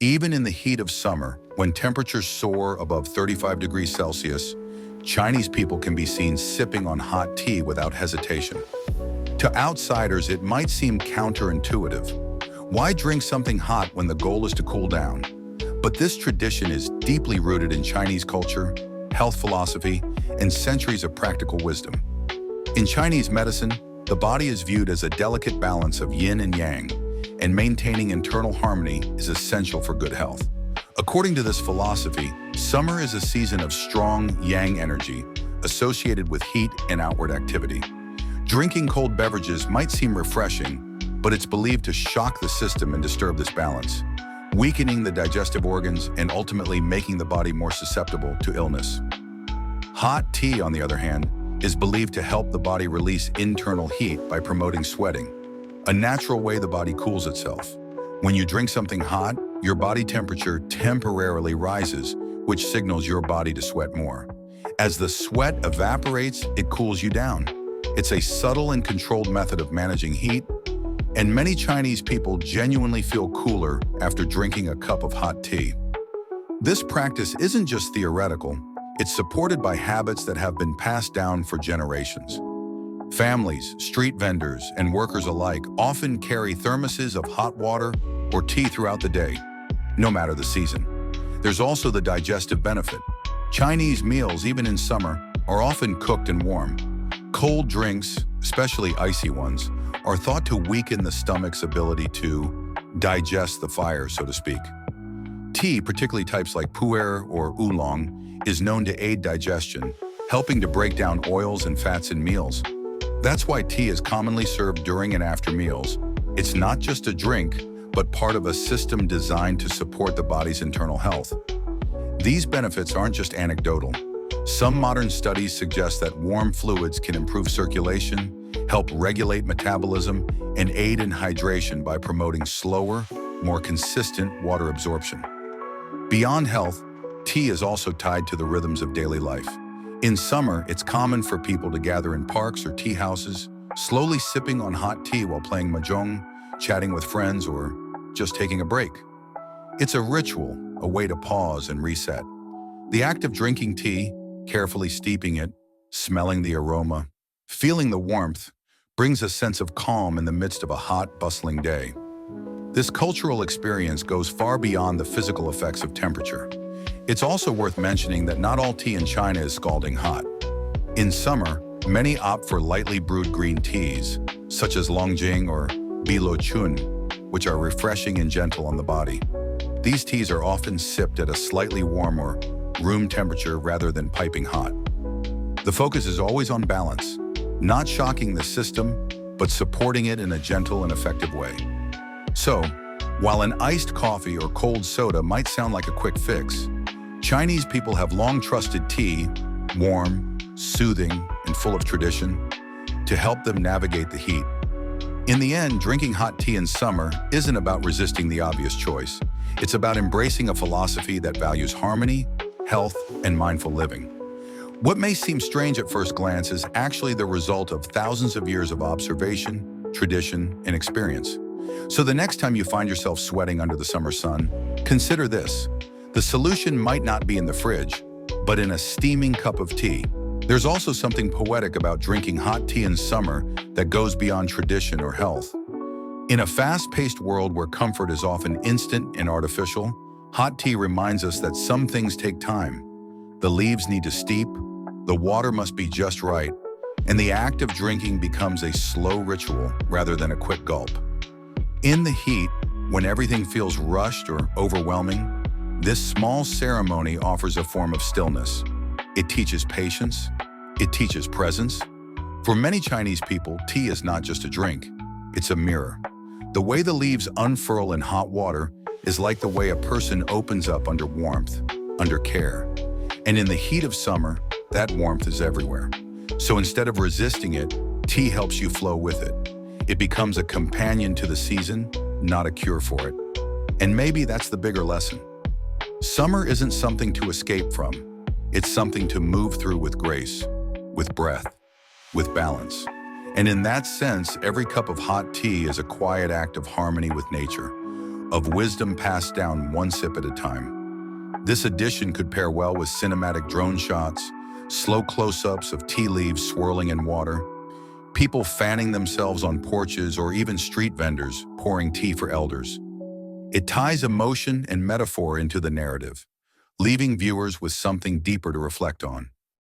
Even in the heat of summer, when temperatures soar above 35 degrees Celsius, Chinese people can be seen sipping on hot tea without hesitation. To outsiders, it might seem counterintuitive. Why drink something hot when the goal is to cool down? But this tradition is deeply rooted in Chinese culture, health philosophy, and centuries of practical wisdom. In Chinese medicine, the body is viewed as a delicate balance of yin and yang, and maintaining internal harmony is essential for good health. According to this philosophy, summer is a season of strong yang energy associated with heat and outward activity. Drinking cold beverages might seem refreshing, but it's believed to shock the system and disturb this balance, weakening the digestive organs and ultimately making the body more susceptible to illness. Hot tea, on the other hand, is believed to help the body release internal heat by promoting sweating, a natural way the body cools itself. When you drink something hot, your body temperature temporarily rises, which signals your body to sweat more. As the sweat evaporates, it cools you down. It's a subtle and controlled method of managing heat, and many Chinese people genuinely feel cooler after drinking a cup of hot tea. This practice isn't just theoretical, it's supported by habits that have been passed down for generations. Families, street vendors, and workers alike often carry thermoses of hot water or tea throughout the day, no matter the season. There's also the digestive benefit. Chinese meals, even in summer, are often cooked and warm. Cold drinks, especially icy ones, are thought to weaken the stomach's ability to digest the fire, so to speak. Tea, particularly types like pu'er or oolong, is known to aid digestion, helping to break down oils and fats in meals. That's why tea is commonly served during and after meals. It's not just a drink, but part of a system designed to support the body's internal health. These benefits aren't just anecdotal. Some modern studies suggest that warm fluids can improve circulation, help regulate metabolism, and aid in hydration by promoting slower, more consistent water absorption. Beyond health, tea is also tied to the rhythms of daily life. In summer, it's common for people to gather in parks or tea houses, slowly sipping on hot tea while playing mahjong, chatting with friends, or just taking a break. It's a ritual, a way to pause and reset. The act of drinking tea, carefully steeping it, smelling the aroma, feeling the warmth, brings a sense of calm in the midst of a hot, bustling day. This cultural experience goes far beyond the physical effects of temperature. It's also worth mentioning that not all tea in China is scalding hot. In summer, many opt for lightly brewed green teas, such as Longjing or Bilochun, which are refreshing and gentle on the body. These teas are often sipped at a slightly warmer, room temperature rather than piping hot. The focus is always on balance, not shocking the system, but supporting it in a gentle and effective way. So, while an iced coffee or cold soda might sound like a quick fix, Chinese people have long trusted tea, warm, soothing, and full of tradition, to help them navigate the heat. In the end, drinking hot tea in summer isn't about resisting the obvious choice. It's about embracing a philosophy that values harmony, health, and mindful living. What may seem strange at first glance is actually the result of thousands of years of observation, tradition, and experience. So the next time you find yourself sweating under the summer sun, consider this. The solution might not be in the fridge, but in a steaming cup of tea. There's also something poetic about drinking hot tea in summer that goes beyond tradition or health. In a fast-paced world where comfort is often instant and artificial, hot tea reminds us that some things take time. The leaves need to steep, the water must be just right, and the act of drinking becomes a slow ritual rather than a quick gulp. In the heat, when everything feels rushed or overwhelming, this small ceremony offers a form of stillness. It teaches patience. It teaches presence. For many Chinese people, tea is not just a drink. It's a mirror. The way the leaves unfurl in hot water is like the way a person opens up under warmth, under care. And in the heat of summer, that warmth is everywhere. So instead of resisting it, tea helps you flow with it. It becomes a companion to the season, not a cure for it. And maybe that's the bigger lesson. Summer isn't something to escape from. It's something to move through with grace, with breath, with balance. And in that sense, every cup of hot tea is a quiet act of harmony with nature, of wisdom passed down one sip at a time. This edition could pair well with cinematic drone shots, slow close-ups of tea leaves swirling in water, people fanning themselves on porches, or even street vendors pouring tea for elders. It ties emotion and metaphor into the narrative, leaving viewers with something deeper to reflect on.